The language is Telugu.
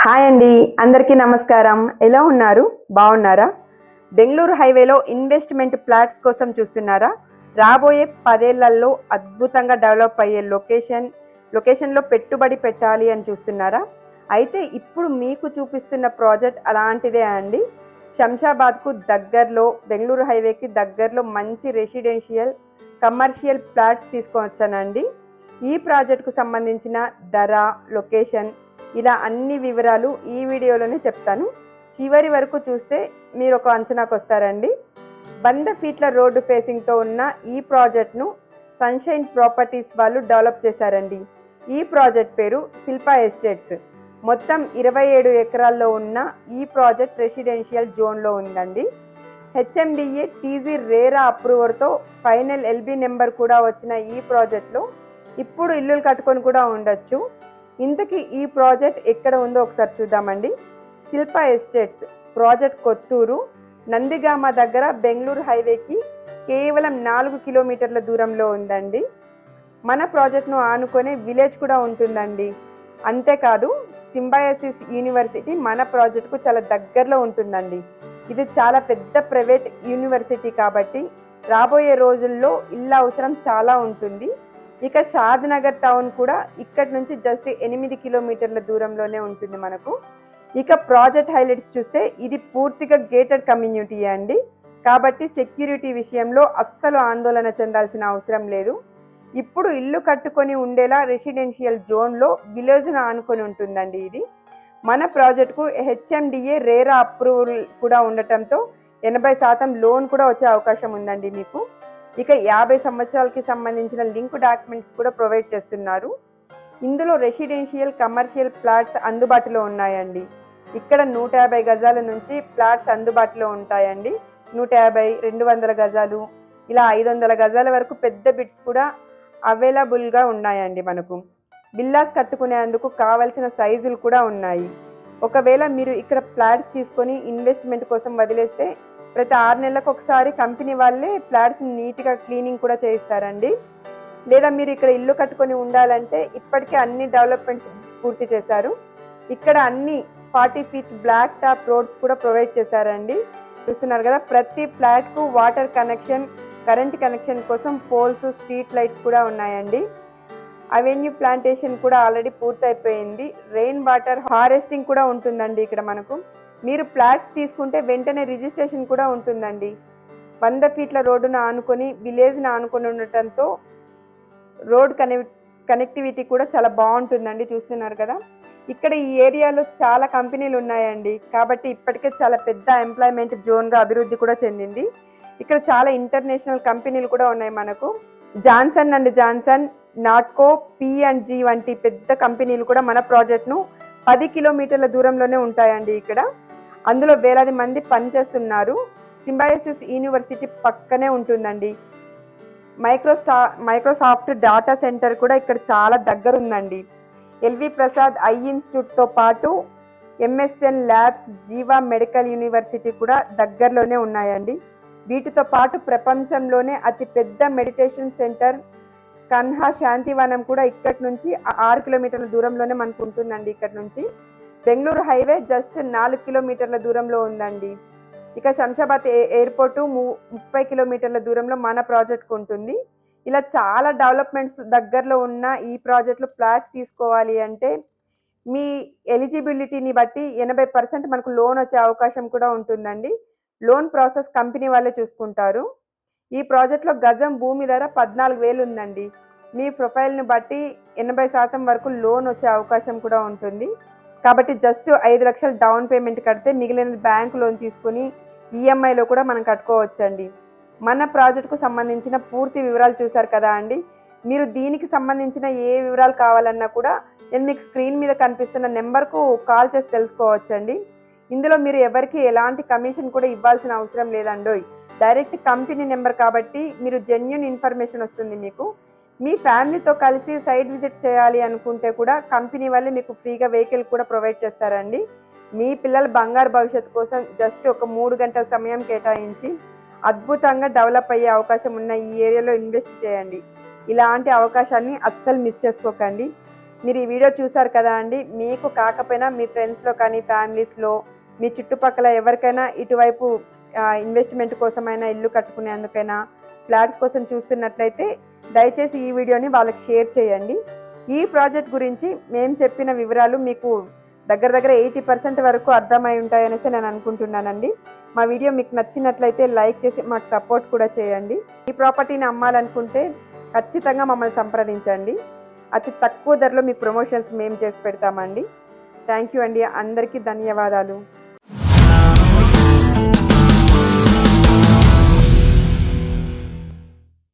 హాయ్ అండి, అందరికీ నమస్కారం. ఎలా ఉన్నారు? బాగున్నారా? బెంగుళూరు హైవేలో ఇన్వెస్ట్మెంట్ ప్లాట్స్ కోసం చూస్తున్నారా? రాబోయే 10 ఏళ్లలో అద్భుతంగా డెవలప్ అయ్యే లొకేషన్లో పెట్టుబడి పెట్టాలి అని చూస్తున్నారా? అయితే ఇప్పుడు మీకు చూపిస్తున్న ప్రాజెక్ట్ అలాంటిదే అండి. శంషాబాద్కు దగ్గరలో, బెంగుళూరు హైవేకి దగ్గరలో మంచి రెసిడెన్షియల్ కమర్షియల్ ప్లాట్స్ తీసుకొచ్చానండి. ఈ ప్రాజెక్టుకు సంబంధించిన ధర, లొకేషన్ ఇలా అన్ని వివరాలు ఈ వీడియోలోనే చెప్తాను. చివరి వరకు చూస్తే మీరు ఒక అంచనాకు వస్తారండి. 100 ఫీట్ల రోడ్డు ఫేసింగ్తో ఉన్న ఈ ప్రాజెక్ట్ను సన్షైన్ ప్రాపర్టీస్ వాళ్ళు డెవలప్ చేశారండి. ఈ ప్రాజెక్ట్ పేరు శిల్పా ఎస్టేట్స్. మొత్తం 27 ఎకరాల్లో ఉన్న ఈ ప్రాజెక్ట్ రెసిడెన్షియల్ జోన్లో ఉందండి. హెచ్ఎండిఏ టీజీ రేరా అప్రూవర్తో ఫైనల్ ఎల్బీ నెంబర్ కూడా వచ్చిన ఈ ప్రాజెక్ట్లో ఇప్పుడు ఇల్లులు కట్టుకొని కూడా ఉండొచ్చు. ఇంతకీ ఈ ప్రాజెక్ట్ ఎక్కడ ఉందో ఒకసారి చూద్దామండి. శిల్పా ఎస్టేట్స్ ప్రాజెక్ట్ కొత్తూరు, నందిగామ దగ్గర బెంగుళూరు హైవేకి కేవలం 4 కిలోమీటర్ల దూరంలో ఉందండి. మన ప్రాజెక్ట్ను ఆనుకునే విలేజ్ కూడా ఉంటుందండి. అంతేకాదు సింబయాసిస్ యూనివర్సిటీ మన ప్రాజెక్టుకు చాలా దగ్గరలో ఉంటుందండి. ఇది చాలా పెద్ద ప్రైవేట్ యూనివర్సిటీ కాబట్టి రాబోయే రోజుల్లో ఇళ్ళ అవసరం చాలా ఉంటుంది. ఇక షాద్ నగర్ టౌన్ కూడా ఇక్కడి నుంచి జస్ట్ 8 కిలోమీటర్ల దూరంలోనే ఉంటుంది మనకు. ఇక ప్రాజెక్ట్ హైలైట్స్ చూస్తే ఇది పూర్తిగా గేటెడ్ కమ్యూనిటీ అండి. కాబట్టి సెక్యూరిటీ విషయంలో అస్సలు ఆందోళన చెందాల్సిన అవసరం లేదు. ఇప్పుడు ఇల్లు కట్టుకొని ఉండేలా రెసిడెన్షియల్ జోన్లో విలేజ్ను ఆనుకొని ఉంటుందండి ఇది. మన ప్రాజెక్టుకు హెచ్ఎండిఏ రేరా అప్రూవల్ కూడా ఉండటంతో 80% లోన్ కూడా వచ్చే అవకాశం ఉందండి మీకు. ఇక 50 సంవత్సరాలకి సంబంధించిన లింక్ డాక్యుమెంట్స్ కూడా ప్రొవైడ్ చేస్తున్నారు. ఇందులో రెసిడెన్షియల్ కమర్షియల్ ప్లాట్స్ అందుబాటులో ఉన్నాయండి. ఇక్కడ 150 గజాల నుంచి ప్లాట్స్ అందుబాటులో ఉంటాయండి. 150, 200 గజాలు ఇలా 500 గజాల వరకు పెద్ద బిట్స్ కూడా అవైలబుల్గా ఉన్నాయండి మనకు. విల్లాస్ కట్టుకునేందుకు కావలసిన సైజులు కూడా ఉన్నాయి. ఒకవేళ మీరు ఇక్కడ ప్లాట్స్ తీసుకొని ఇన్వెస్ట్మెంట్ కోసం వదిలేస్తే ప్రతి 6 నెలలకు ఒకసారి కంపెనీ వాళ్ళే ఫ్లాట్స్ నీట్గా క్లీనింగ్ కూడా చేయిస్తారండి. లేదా మీరు ఇక్కడ ఇల్లు కట్టుకొని ఉండాలంటే ఇప్పటికే అన్ని డెవలప్మెంట్స్ పూర్తి చేశారు. ఇక్కడ అన్ని 40 ఫీట్ బ్లాక్ టాప్ రోడ్స్ కూడా ప్రొవైడ్ చేశారండి. చూస్తున్నారు కదా, ప్రతి ఫ్లాట్కు వాటర్ కనెక్షన్, కరెంట్ కనెక్షన్ కోసం పోల్స్, స్ట్రీట్ లైట్స్ కూడా ఉన్నాయండి. అవెన్యూ ప్లాంటేషన్ కూడా ఆల్రెడీ పూర్తయిపోయింది. రెయిన్ వాటర్ హార్వెస్టింగ్ కూడా ఉంటుందండి ఇక్కడ మనకు. మీరు ఫ్లాట్స్ తీసుకుంటే వెంటనే రిజిస్ట్రేషన్ కూడా ఉంటుందండి. 100 ఫీట్ల రోడ్డును ఆనుకొని విలేజ్ను ఆనుకొని ఉండటంతో రోడ్ కనెక్టివిటీ కూడా చాలా బాగుంటుందండి. చూస్తున్నారు కదా, ఇక్కడ ఈ ఏరియాలో చాలా కంపెనీలు ఉన్నాయండి. కాబట్టి ఇప్పటికే చాలా పెద్ద ఎంప్లాయ్మెంట్ జోన్గా అభివృద్ధి కూడా చెందింది. ఇక్కడ చాలా ఇంటర్నేషనల్ కంపెనీలు కూడా ఉన్నాయి మనకు. Johnson and Johnson, Natco, P&G వంటి పెద్ద కంపెనీలు కూడా మన ప్రాజెక్ట్ను 10 కిలోమీటర్ల దూరంలోనే ఉంటాయండి. ఇక్కడ అందులో వేలాది మంది పనిచేస్తున్నారు. సింబయాసిస్ యూనివర్సిటీ పక్కనే ఉంటుందండి. మైక్రోసాఫ్ట్ డేటా సెంటర్ కూడా ఇక్కడ చాలా దగ్గర ఉందండి. ఎల్వి ప్రసాద్ ఐ ఇన్స్టిట్యూట్తో పాటు MSN ల్యాబ్స్, జీవా మెడికల్ యూనివర్సిటీ కూడా దగ్గరలోనే ఉన్నాయండి. వీటితో పాటు ప్రపంచంలోనే అతిపెద్ద మెడిటేషన్ సెంటర్ కన్హా శాంతివనం కూడా ఇక్కడి నుంచి 6 కిలోమీటర్ల దూరంలోనే మనకు ఉంటుందండి. ఇక్కడ నుంచి బెంగుళూరు హైవే జస్ట్ 4 కిలోమీటర్ల దూరంలో ఉందండి. ఇక శంషాబాద్ ఎయిర్పోర్టు 30 కిలోమీటర్ల దూరంలో మన ప్రాజెక్ట్కు ఉంటుంది. ఇలా చాలా డెవలప్మెంట్స్ దగ్గరలో ఉన్న ఈ ప్రాజెక్టులో ఫ్లాట్ తీసుకోవాలి అంటే మీ ఎలిజిబిలిటీని బట్టి 80% మనకు లోన్ వచ్చే అవకాశం కూడా ఉంటుందండి. లోన్ ప్రాసెస్ కంపెనీ వాళ్ళే చూసుకుంటారు. ఈ ప్రాజెక్ట్లో గజం భూమి ధర 14,000 ఉందండి. మీ ప్రొఫైల్ని బట్టి 80% వరకు లోన్ వచ్చే అవకాశం కూడా ఉంటుంది. కాబట్టి జస్ట్ 5 లక్షలు డౌన్ పేమెంట్ కడితే మిగిలిన బ్యాంక్ లోన్ తీసుకుని ఈఎంఐలో కూడా మనం కట్టుకోవచ్చండి. మన ప్రాజెక్టుకు సంబంధించిన పూర్తి వివరాలు చూశారు కదా అండి. మీరు దీనికి సంబంధించిన ఏ వివరాలు కావాలన్నా కూడా నేను మీకు స్క్రీన్ మీద కనిపిస్తున్న నెంబర్కు కాల్ చేసి తెలుసుకోవచ్చండి. ఇందులో మీరు ఎవరికి ఎలాంటి కమిషన్ కూడా ఇవ్వాల్సిన అవసరం లేదండోయ్. డైరెక్ట్ కంపెనీ నెంబర్ కాబట్టి మీరు జెన్యూన్ ఇన్ఫర్మేషన్ వస్తుంది మీకు. మీ ఫ్యామిలీతో కలిసి సైట్ విజిట్ చేయాలి అనుకుంటే కూడా కంపెనీ వాళ్ళే మీకు ఫ్రీగా వెహికల్ కూడా ప్రొవైడ్ చేస్తారండి. మీ పిల్లల బంగారు భవిష్యత్తు కోసం జస్ట్ ఒక 3 గంటల సమయం కేటాయించి అద్భుతంగా డెవలప్ అయ్యే అవకాశం ఉన్న ఈ ఏరియాలో ఇన్వెస్ట్ చేయండి. ఇలాంటి అవకాశాన్ని అస్సలు మిస్ చేసుకోకండి. మీరు ఈ వీడియో చూసారు కదా అండి. మీకు కాకపోయినా మీ ఫ్రెండ్స్లో కానీ ఫ్యామిలీస్లో మీ చుట్టుపక్కల ఎవరికైనా ఇటువైపు ఇన్వెస్ట్మెంట్ కోసమైనా ఇల్లు కట్టుకునేందుకైనా ఫ్లాట్స్ కోసం చూస్తున్నట్లయితే దయచేసి ఈ వీడియోని వాళ్ళకి షేర్ చేయండి. ఈ ప్రాజెక్ట్ గురించి మేము చెప్పిన వివరాలు మీకు దగ్గర 80% వరకు అర్థమై ఉంటాయనేసి నేను అనుకుంటున్నానండి. మా వీడియో మీకు నచ్చినట్లయితే లైక్ చేసి మాకు సపోర్ట్ కూడా చేయండి. ఈ ప్రాపర్టీని అమ్మాలనుకుంటే ఖచ్చితంగా మమ్మల్ని సంప్రదించండి. అతి తక్కువ ధరలో మీకు ప్రమోషన్స్ మేము చేసి పెడతామండి. థ్యాంక్ యూ అండి. అందరికీ ధన్యవాదాలు.